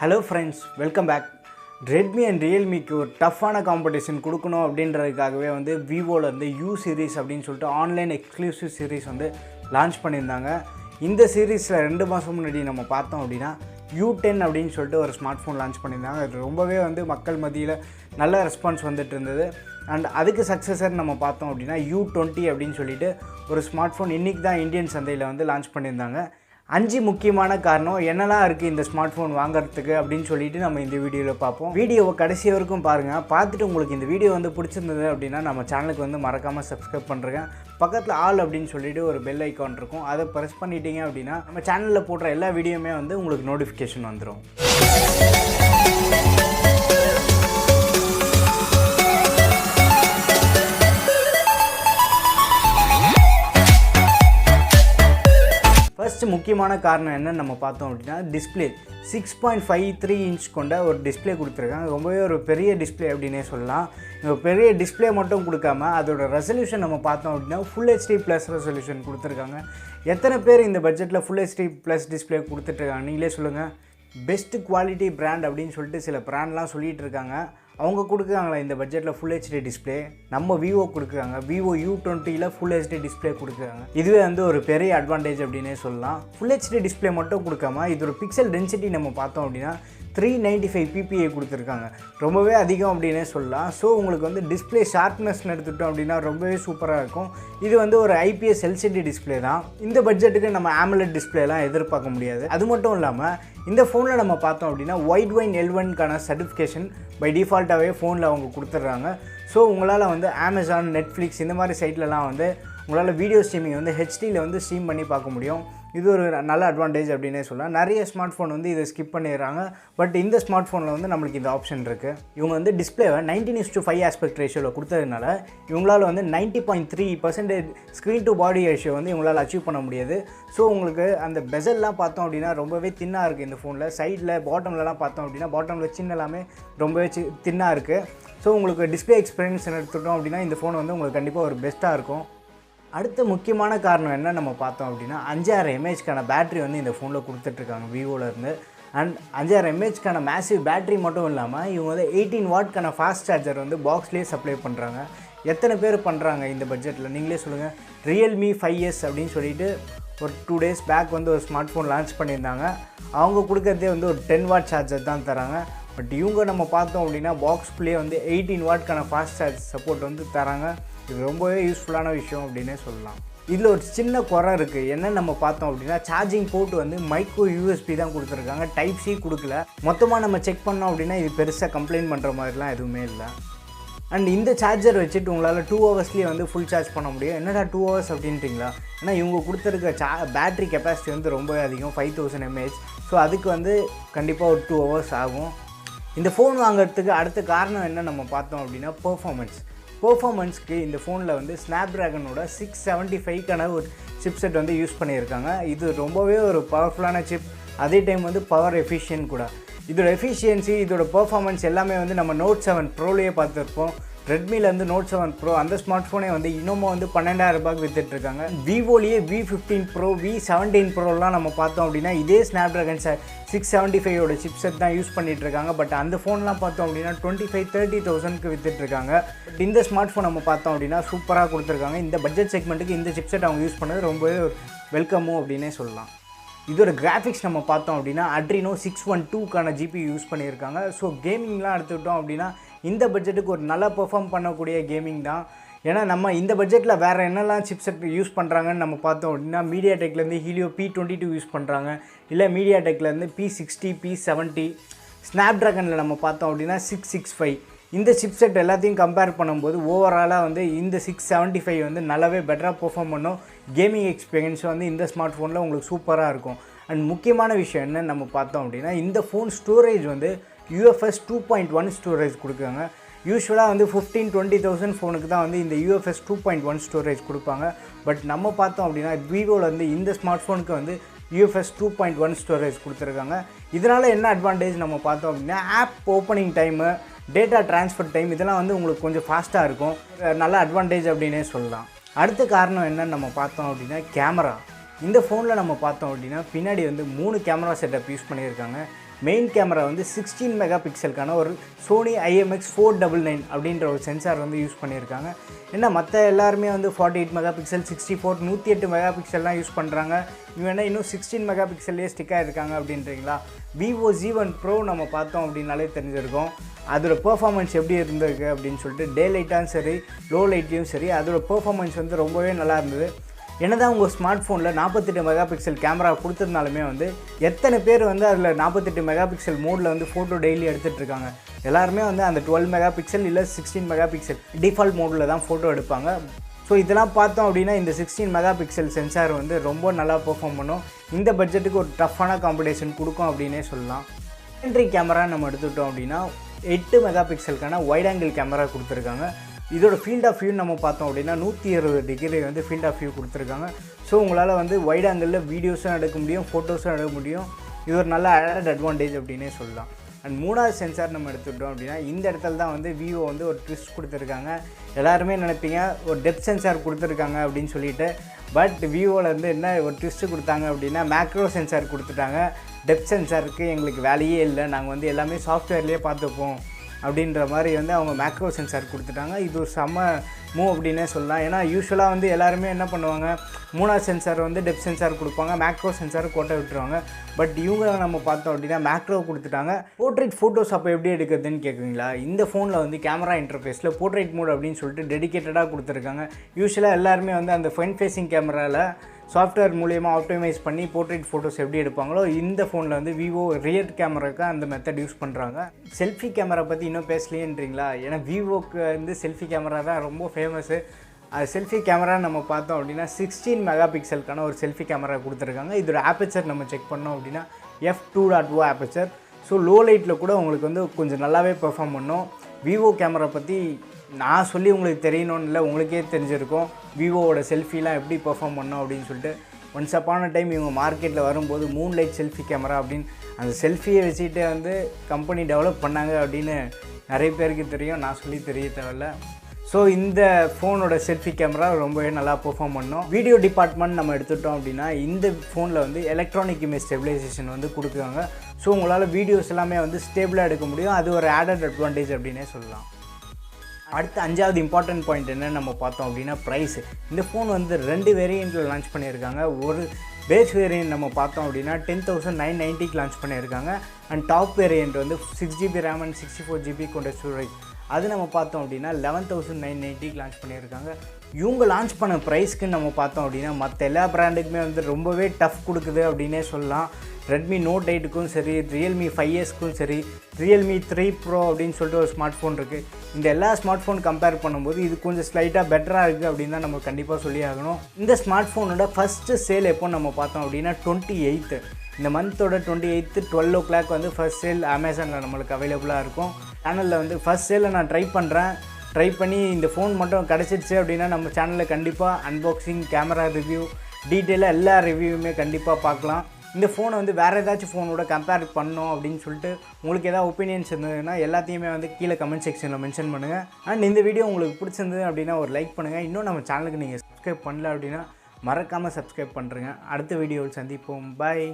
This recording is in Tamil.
Hello friends, welcome back. Redmi and Realme க்கு ஒரு டஃப்பான காம்படிஷன் கொடுக்கணும் அப்படின்றதுக்காகவே வந்து விவோல இருந்து U series அப்படின்னு சொல்லிட்டு ஆன்லைன் எக்ஸ்க்ளூசிவ் சீரிஸ் வந்து லான்ச் பண்ணியிருந்தாங்க. இந்த சீரிஸில் 2 மாதம் முன்னாடி நம்ம பார்த்தோம் அப்படின்னா U10 அப்படின்னு சொல்லிட்டு ஒரு ஸ்மார்ட் ஃபோன் லான்ச் பண்ணியிருந்தாங்க. அது ரொம்பவே வந்து மக்கள் மத்தியில் நல்ல ரெஸ்பான்ஸ் வந்துட்டு இருந்தது. அண்ட் அதுக்கு சக்ஸஸர் நம்ம பார்த்தோம் அப்படின்னா U20 அப்படின்னு சொல்லிட்டு ஒரு ஸ்மார்ட் ஃபோன் இன்றைக்கி தான் இந்தியன் சந்தையில் வந்து லான்ச் பண்ணியிருந்தாங்க. 5 முக்கியமான காரணம் என்னெல்லாம் இருக்குது இந்த ஸ்மார்ட் ஃபோன் வாங்குறதுக்கு அப்படின்னு சொல்லிட்டு நம்ம இந்த வீடியோவில் பார்ப்போம். வீடியோவை கடைசி வரைக்கும் பாருங்கள். பார்த்துட்டு உங்களுக்கு இந்த வீடியோ வந்து பிடிச்சிருந்தது அப்படின்னா நம்ம சேனலுக்கு வந்து மறக்காமல் சப்ஸ்கிரைப் பண்ணுறேன். பக்கத்தில் ஆல் அப்படின்னு சொல்லிட்டு ஒரு பெல் ஐக்கான் இருக்கும், அதை ப்ரெஸ் பண்ணிட்டீங்க அப்படின்னா நம்ம சேனலில் போடுற எல்லா வீடியோவுமே வந்து உங்களுக்கு நோட்டிஃபிகேஷன் வந்துடும். ஃபர்ஸ்ட் முக்கியமான காரணம் என்னன்னு நம்ம பார்த்தோம் அப்படின்னா டிஸ்பிளே 6.53 இன்ச் கொண்ட ஒரு டிஸ்பிளே கொடுத்துருக்காங்க. ரொம்பவே ஒரு பெரிய டிஸ்பிளே அப்படின்னே சொல்லலாம். இந்த பெரிய டிஸ்பிளே மட்டும் கொடுக்காம அதோட ரெசல்யூஷன் நம்ம பார்த்தோம் அப்படின்னா ஃபுல் HD ப்ளஸ் ரெசல்யூஷன் கொடுத்துருக்காங்க. எத்தனை பேர் இந்த பட்ஜெட்டில் ஃபுல் HD ப்ளஸ் டிஸ்பிளே கொடுத்துட்ருக்காங்க நீங்களே சொல்லுங்கள். பெஸ்ட் குவாலிட்டி பிராண்ட் அப்படின்னு சொல்லிட்டு சில பிராண்ட்லாம் சொல்லிகிட்டு இருக்காங்க. அவங்க கொடுக்குறாங்களா இந்த பட்ஜெட்டில் ஃபுல் HD டிஸ்பிளே? நம்ம விவோ கொடுக்குறாங்க. Vivo U20ல் ஃபுல் HD டிஸ்பிளே கொடுக்குறாங்க. இதுவே வந்து ஒரு பெரிய அட்வான்டேஜ் அப்படின்னே சொல்லலாம். ஃபுல் HD டிஸ்பிளே மட்டும் கொடுக்காம இதோட பிக்சல் டென்சிட்டி நம்ம பார்த்தோம் அப்படின்னா 395 ppi கொடுத்துருக்காங்க. ரொம்பவே அதிகம் அப்படின்னே சொல்லலாம். ஸோ உங்களுக்கு வந்து டிஸ்பிளே ஷார்ப்னஸ்ன்னு எடுத்துட்டோம் அப்படின்னா ரொம்பவே சூப்பராக இருக்கும். இது வந்து ஒரு IPS LCD டிஸ்பிளே தான். இந்த பட்ஜெட்டுக்கு நம்ம AMOLED டிஸ்பிளேலாம் எதிர்பார்க்க முடியாது. அது மட்டும் இல்லாமல் இந்த ஃபோனில் நம்ம பார்த்தோம் அப்படின்னா வைட் L1க்கான சர்டிஃபிகேஷன் பை டிஃபால்ட்டாகவே ஃபோனில் அவங்க கொடுத்துட்றாங்க. ஸோ உங்களால் வந்து Amazon, Netflix இந்த மாதிரி சைட்லலாம் வந்து உங்களால் வீடியோ ஸ்ட்ரீமிங் வந்து HDயில் வந்து ஸ்ட்ரீம் பண்ணி பார்க்க முடியும். இது ஒரு நல்ல அட்வான்டேஜ் அப்படின்னே சொல்லலாம். நிறைய ஸ்மார்ட் ஃபோன் வந்து இதை ஸ்கிப் பண்ணிடுறாங்க. பட் இந்த ஸ்மார்ட் ஃபோனில் வந்து நம்மளுக்கு இந்த ஆப்ஷன் இருக்குது. இவங்க வந்து டிஸ்பிளேவை 19:5 ஆஸ்பெக்ட் ரேஷியோவில் கொடுத்ததுனால இவங்களால் வந்து 90.3% ஸ்க்ரீன் டு பாடி ரேஷியோ வந்து இவங்களால் அச்சீவ் பண்ண முடியாது. ஸோ உங்களுக்கு அந்த பெசல்லாம் பார்த்தோம் அப்படின்னா ரொம்பவே தின்னாக இருக்குது இந்த ஃபோனில். சைடில் பாட்டம்லலாம் பார்த்தோம் அப்படின்னா பாட்டமில் சின்னலாமே ரொம்பவே தின்னாக இருக்குது. ஸோ உங்களுக்கு டிஸ்பிளே எக்ஸ்பீரியன்ஸ் எடுத்துட்டோம் அப்படின்னா இந்த ஃபோன் வந்து உங்களுக்கு கண்டிப்பாக ஒரு பெஸ்ட்டாக இருக்கும். அடுத்த முக்கியமான காரணம் என்ன நம்ம பார்த்தோம் அப்படின்னா 5000 mAhக்கான பேட்ரி வந்து இந்த ஃபோனில் கொடுத்துட்ருக்காங்க விவோலேருந்து. அண்ட் 5000 mAhக்கான மேசிவ் பேட்ரி மட்டும் இல்லாமல் இவங்க வந்து 18 வாட்க்கான ஃபாஸ்ட் சார்ஜர் வந்து பாக்ஸ்லேயே சப்ளை பண்ணுறாங்க. எத்தனை பேர் பண்ணுறாங்க இந்த பட்ஜெட்டில் நீங்களே சொல்லுங்கள். Realme 5S அப்படின்னு சொல்லிட்டு ஒரு 2 days பேக் வந்து ஒரு ஸ்மார்ட் ஃபோன் லான்ச் பண்ணியிருந்தாங்க. அவங்க கொடுக்கறதே வந்து ஒரு 10 வாட் சார்ஜர் தான் தராங்க. பட் இவங்க நம்ம பார்த்தோம் அப்படின்னா பாக்ஸ்குள்ளேயே வந்து 18 வாட்க்கான ஃபாஸ்ட் சார்ஜ் சப்போர்ட் வந்து தராங்க. இது ரொம்பவே யூஸ்ஃபுல்லான விஷயம் அப்படின்னே சொல்லலாம். இதில் ஒரு சின்ன குறை இருக்குது. என்னென்னு நம்ம பார்த்தோம் அப்படின்னா சார்ஜிங் போர்ட் வந்து மைக்ரோ USB தான் கொடுத்துருக்காங்க, டைப் C கொடுக்கல. மொத்தமாக நம்ம செக் பண்ணோம் அப்படின்னா இது பெருசாக கம்ப்ளைண்ட் பண்ணுற மாதிரிலாம் எதுவுமே இல்லை. அண்ட் இந்த சார்ஜர் வச்சுட்டு உங்களால் 2 ஹவர்ஸ்லேயே வந்து ஃபுல் சார்ஜ் பண்ண முடியும். என்னடா 2 ஹவர்ஸ் அப்படின்றீங்களா? ஏன்னா இவங்க கொடுத்துருக்க பேட்ரி கெப்பாசிட்டி வந்து ரொம்பவே அதிகம், 5000 mAh. ஸோ அதுக்கு வந்து கண்டிப்பாக ஒரு 2 ஹவர்ஸ் ஆகும். இந்த ஃபோன் வாங்குறதுக்கு அடுத்த காரணம் என்ன நம்ம பார்த்தோம் அப்படின்னா பெர்ஃபார்மன்ஸ்க்கு இந்த ஃபோனில் வந்து ஸ்னாப்ட்ராகனோட 675க்கான ஒரு சிப்செட் வந்து யூஸ் பண்ணியிருக்காங்க. இது ரொம்பவே ஒரு பவர்ஃபுல்லான சிப், அதே டைம் வந்து பவர் எஃபிஷியன்ட் கூட. இதோட எஃபிஷியன்சி, இதோட பெர்ஃபார்மன்ஸ் எல்லாமே வந்து நம்ம நோட் 7 ப்ரோலேயே பார்த்துருப்போம். ரெட்மிலேருந்து நோட் 7 ப்ரோ அந்த ஸ்மார்ட் ஃபோனே வந்து இன்னமும் வந்து 12,000 ரூபாய்க்கு விற்றுட்ருக்காங்க. விவோலேயே V15 ப்ரோ, V17 ப்ரோலாம் நம்ம பார்த்தோம் அப்படின்னா இதே ஸ்னாப்ட்ராகன் 675ஓட சிப்செட் தான் யூஸ் பண்ணிகிட்ருக்காங்க. பட் அந்த ஃபோன்லாம் பார்த்தோம் அப்படின்னா 25,000-30,000க்கு விற்றுட்ருக்காங்க. பட் இந்த ஸ்மார்ட் ஃபோன் நம்ம பார்த்தோம் அப்படின்னா சூப்பராக கொடுத்துருக்காங்க. இந்த பட்ஜெட் செக்மெண்ட்டுக்கு இந்த சிப்செட் அவங்க யூஸ் பண்ணது ரொம்பவே வெல்கமும் அப்படின்னே சொல்லலாம். இதோட கிராஃபிக்ஸ் நம்ம பார்த்தோம் அப்படின்னா Adreno 612க்கான GPU யூஸ் பண்ணியிருக்காங்க. ஸோ கேமிங்லாம் எடுத்துக்கிட்டோம் அப்படின்னா இந்த பட்ஜெட்டுக்கு ஒரு நல்லா பெர்ஃபார்ம் பண்ணக்கூடிய கேமிங் தான். ஏன்னா நம்ம இந்த பட்ஜெட்டில் வேறு என்னெல்லாம் சிப்செட் யூஸ் பண்ணுறாங்கன்னு நம்ம பார்த்தோம் அப்படின்னா மீடியாடெக்லேருந்து ஹீலியோ P22 யூஸ் பண்ணுறாங்க, இல்லை மீடியாடெக்லேருந்து P60, P70. ஸ்னாப்ட்ராகனில் நம்ம பார்த்தோம் அப்படின்னா 665. இந்த சிப்செட் எல்லாத்தையும் கம்பேர் பண்ணும்போது ஓவராலாக வந்து இந்த 675 வந்து நல்லாவே பெட்டராக பெர்ஃபார்ம் பண்ணும். கேமிங் எக்ஸ்பீரியன்ஸ் வந்து இந்த ஸ்மார்ட் ஃபோனில் உங்களுக்கு சூப்பராக இருக்கும். அண்ட் முக்கியமான விஷயம் என்னன்னு நம்ம பார்த்தோம் அப்படின்னா இந்த ஃபோன் ஸ்டோரேஜ் வந்து UFS 2.1 ஸ்டோரேஜ் கொடுக்குறாங்க. யூஸ்வலாக வந்து 15-20,000 ஃபோனுக்கு தான் வந்து இந்த UFS 2.1 ஸ்டோரேஜ் கொடுப்பாங்க. பட் நம்ம பார்த்தோம் அப்படின்னா விவோவில் வந்து இந்த ஸ்மார்ட் ஃபோனுக்கு வந்து UFS 2.1 ஸ்டோரேஜ் கொடுத்துருக்காங்க. இதனால் என்ன அட்வான்டேஜ் நம்ம பார்த்தோம் அப்படின்னா app opening time, data transfer time இதெல்லாம் வந்து உங்களுக்கு கொஞ்சம் ஃபாஸ்ட்டாக இருக்கும். நல்ல அட்வான்டேஜ் அப்படின்னே சொல்லலாம். அடுத்த காரணம் என்னன்னு நம்ம பார்த்தோம் அப்படின்னா கேமரா. இந்த ஃபோனில் நம்ம பார்த்தோம் அப்படின்னா பின்னாடி வந்து 3 கேமரா செட்டப் யூஸ் பண்ணியிருக்காங்க. மெயின் கேமரா வந்து 16 மெகா பிக்சலுக்கான ஒரு சோனி IMX499 அப்படின்ற ஒரு சென்சார் வந்து யூஸ் பண்ணியிருக்காங்க. ஏன்னா மற்ற எல்லாருமே வந்து 48 மெகா பிக்சல் 64 108 மெகா பிக்சல்லாம் யூஸ் பண்ணுறாங்க. இவன் இன்னும் 16 மெகா பிக்சல்லே ஸ்டிக் ஆகிருக்காங்க அப்படின்றீங்களா? Vivo U20 Pro நம்ம பார்த்தோம் அப்படின்னாலே தெரிஞ்சிருக்கும் அதோட பெர்ஃபார்மன்ஸ் எப்படி இருந்திருக்கு அப்படின்னு சொல்லிட்டு. டே லைட்டாகவும் சரி லோ லைட்லேயும் சரி அதோட பெர்ஃபார்மன்ஸ் வந்து ரொம்பவே நல்லா இருந்தது. என்னதான் உங்கள் ஸ்மார்ட் ஃபோனில் 48 மெகா பிக்சல் கேமரா கொடுத்துருந்தாலுமே வந்து எத்தனை பேர் வந்து அதில் 48 மெகா பிக்சல் மோடில் வந்து ஃபோட்டோ டெய்லி எடுத்துகிட்டு இருக்காங்க? எல்லாருமே வந்து அந்த 12 மெகா பிக்சல் இல்லை 16 மெகா பிக்சல் டிஃபால்ட் மோடில் தான் ஃபோட்டோ எடுப்பாங்க. ஸோ இதெல்லாம் பார்த்தோம் அப்படின்னா இந்த 16 மெகா பிக்சல் சென்சார் வந்து ரொம்ப நல்லா பெர்ஃபார்ம் பண்ணும். இந்த பட்ஜெட்டுக்கு ஒரு டஃப்பான காம்படிஷன் கொடுக்கும் அப்படின்னே சொல்லலாம். செகண்டரி கேமரா நம்ம எடுத்துக்கிட்டோம் அப்படின்னா 8 மெகா பிக்சலுக்கான வைட் ஆங்கிள் கேமரா கொடுத்துருக்காங்க. இதோட ஃபீல்ட் ஆஃப் வியூ நம்ம பார்த்தோம் அப்படின்னா 120 டிகிரி வந்து ஃபீல்ட் ஆஃப் வியூ கொடுத்துருக்காங்க. ஸோ உங்களால் வந்து வைட் ஆங்கிளில் வீடியோஸும் எடுக்க முடியும், ஃபோட்டோஸும் எடுக்க முடியும். இது ஒரு நல்ல ஆடட் அட்வான்டேஜ் அப்படின்னே சொல்லலாம். அண்ட் மூணாவது சென்சார் நம்ம எடுத்துக்கிட்டோம் அப்படின்னா இந்த இடத்துல தான் வந்து விவோ வந்து ஒரு ட்விஸ்ட் கொடுத்துருக்காங்க. எல்லாருமே நினைப்பீங்க ஒரு டெப்த் சென்சார் கொடுத்துருக்காங்க அப்படின்னு சொல்லிட்டு. பட் விவோவில் வந்து என்ன ஒரு ட்விஸ்ட்டு கொடுத்தாங்க அப்படின்னா மேக்ரோ சென்சார் கொடுத்துட்டாங்க. டெப்த் சென்சாருக்கு எங்களுக்கு வேலையே இல்லை, நாங்கள் வந்து எல்லாமே சாஃப்ட்வேர்லேயே பார்த்துப்போம் அப்படின்ற மாதிரி வந்து அவங்க மேக்ரோ சென்சார் கொடுத்துட்டாங்க. இது ஒரு செம்ம மூவ் அப்படின்னே சொல்லலாம். ஏன்னா யூஸ்வலாக வந்து எல்லாருமே என்ன பண்ணுவாங்க, மூணாவது சென்சார் வந்து டெப்த் சென்சார் கொடுப்பாங்க, மேக்ரோ சென்சார் கோட்டை விட்டுருவாங்க. பட் இவங்க நம்ம பார்த்தோம் அப்படின்னா மேக்ரோ கொடுத்துட்டாங்க. போர்ட்ரேட் ஃபோட்டோஸ் அப்போ எப்படி எடுக்கிறதுன்னு கேட்குறீங்களா? இந்த ஃபோனில் வந்து கேமரா இன்டர்ஃபேஸில் போர்ட்ரேட் மோட் அப்படின்னு சொல்லிட்டு டெடிக்கேட்டடாக கொடுத்துருக்காங்க. யூஸ்வலாக எல்லாருமே வந்து அந்த ஃப்ரண்ட் ஃபேஸிங் கேமராவில் சாஃப்ட்வேர் மூலிமா ஆப்டிமைஸ் பண்ணி போர்ட்ரேட் ஃபோட்டோஸ் எப்படி எடுப்பாங்களோ இந்த ஃபோனில் வந்து விவோ ரியர் கேமராவுக்கு அந்த மெத்தட் யூஸ் பண்ணுறாங்க. செல்ஃபி கேமரா பற்றி இன்னும் பேசலையேன்றீங்களா? ஏன்னா விவோக்கு வந்து செல்ஃபி கேமரா தான் ரொம்ப ஃபேமஸ்ஸு. அது செல்ஃபி கேமரா நம்ம பார்த்தோம் அப்படின்னா 16 மெகா பிக்சலுக்கான ஒரு செல்ஃபி கேமரா கொடுத்துருக்காங்க. இதோட ஆப்பர்ச்சர் நம்ம செக் பண்ணோம் அப்படின்னா f2.0 ஆப்பர்ச்சர். ஸோ லோ லைட்டில் கூட உங்களுக்கு வந்து கொஞ்சம் நல்லாவே பெர்ஃபார்ம் பண்ணும். விவோ கேமரா பற்றி நான் சொல்லி உங்களுக்கு தெரியணும்னு இல்லை, உங்களுக்கே தெரிஞ்சிருக்கும் விவோவோட செல்ஃபிலாம் எப்படி பெர்ஃபார்ம் பண்ணோம் அப்படின்னு சொல்லிட்டு. ஒன்ஸ் அப்பான டைம் இவங்க மார்க்கெட்டில் வரும்போது மூன் லைட் செல்ஃபி கேமரா அப்படின்னு அந்த செல்ஃபியை வச்சுக்கிட்டு வந்து கம்பெனி டெவலப் பண்ணாங்க அப்படின்னு நிறைய பேருக்கு தெரியும், நான் சொல்லி தெரிய தேவையில்ல. ஸோ இந்த ஃபோனோட செல்ஃபி கேமரா ரொம்பவே நல்லா பெர்ஃபார்ம் பண்ணோம். வீடியோ டிபார்ட்மெண்ட் நம்ம எடுத்துட்டோம் அப்படின்னா இந்த ஃபோனில் வந்து எலக்ட்ரானிக் இமேஜ் ஸ்டெபிலைசேஷன் வந்து கொடுக்குறாங்க. ஸோ உங்களால் வீடியோஸ் எல்லாமே வந்து ஸ்டேபிளாக எடுக்க முடியும். அது ஒரு ஆடட் அட்வான்டேஜ் அப்படின்னே சொல்லலாம். அடுத்த 5வது இம்பார்ட்டன்ட் பாயிண்ட் என்னென்னு நம்ம பார்த்தோம் அப்படின்னா ப்ரைஸு. இந்த ஃபோன் வந்து 2 வேரியண்ட்டில் லான்ச் பண்ணியிருக்காங்க. ஒரு பேஸ் வேரியண்ட் நம்ம பார்த்தோம் அப்படின்னா 10,990க்கு லான்ச் பண்ணியிருக்காங்க. அண்ட் டாப் வேரியண்ட் வந்து 6GB ரேம் அண்ட் 64GB கொண்ட ஸ்டோரேஜ். அது நம்ம பார்த்தோம் அப்படின்னா 11,990க்கு லான்ச் பண்ணியிருக்காங்க. இவங்க லான்ச் பண்ண ப்ரைஸ்க்கு நம்ம பார்த்தோம் அப்படின்னா மற்ற எல்லா பிராண்டுக்குமே வந்து ரொம்பவே டஃப் கொடுக்குது அப்படின்னே சொல்லலாம். ரெட்மி நோட் 8க்கும் சரி, ரியல்மி 5Sக்கும் சரி, ரியல்மி 3 Pro அப்படின்னு சொல்லிட்டு ஒரு ஸ்மார்ட் ஃபோன் இருக்குது. இந்த எல்லா ஸ்மார்ட் ஃபோன் கம்பேர் பண்ணும்போது இது கொஞ்சம் ஸ்லைட்டாக பெட்டராக இருக்குது அப்படின்னு தான் நம்ம கண்டிப்பாக சொல்லி ஆகணும். இந்த ஸ்மார்ட் ஃபோனோட ஃபஸ்ட்டு சேல் எப்போ நம்ம பார்த்தோம் அப்படின்னா 28th இந்த மந்தோட 28th 12 o'clock வந்து ஃபஸ்ட் சேல் அமேசானில் நம்மளுக்கு அவைலபிளாக இருக்கும். சேனலில் வந்து ஃபஸ்ட் சேலில் நான் ட்ரை பண்ணி இந்த ஃபோன் மட்டும் கிடச்சிடுச்சு அப்படின்னா நம்ம சேனலில் கண்டிப்பாக அன்பாக்சிங், கேமரா ரிவ்யூ, டீட்டெயிலாக எல்லா ரிவ்யூவுமே கண்டிப்பாக பார்க்கலாம். இந்த ஃபோனை வந்து வேறு ஏதாச்சும் ஃபோனோட கம்பேர் பண்ணோம் அப்படின்னு சொல்லிட்டு உங்களுக்கு ஏதாவது ஒப்பீனியன்ஸ் இருந்ததுன்னா எல்லாத்தையுமே வந்து கீழே கமெண்ட் செக்ஷனில் மென்ஷன் பண்ணுங்கள். அண்ட் இந்த வீடியோ உங்களுக்கு பிடிச்சிருந்தது அப்படின்னா ஒரு லைக் பண்ணுங்கள். இன்னும் நம்ம சேனலுக்கு நீங்கள் சப்ஸ்கிரைப் பண்ணல அப்படின்னா மறக்காமல் சப்ஸ்கிரைப் பண்ணுறேங்க. அடுத்த வீடியோவில் சந்திப்போம். பாய்.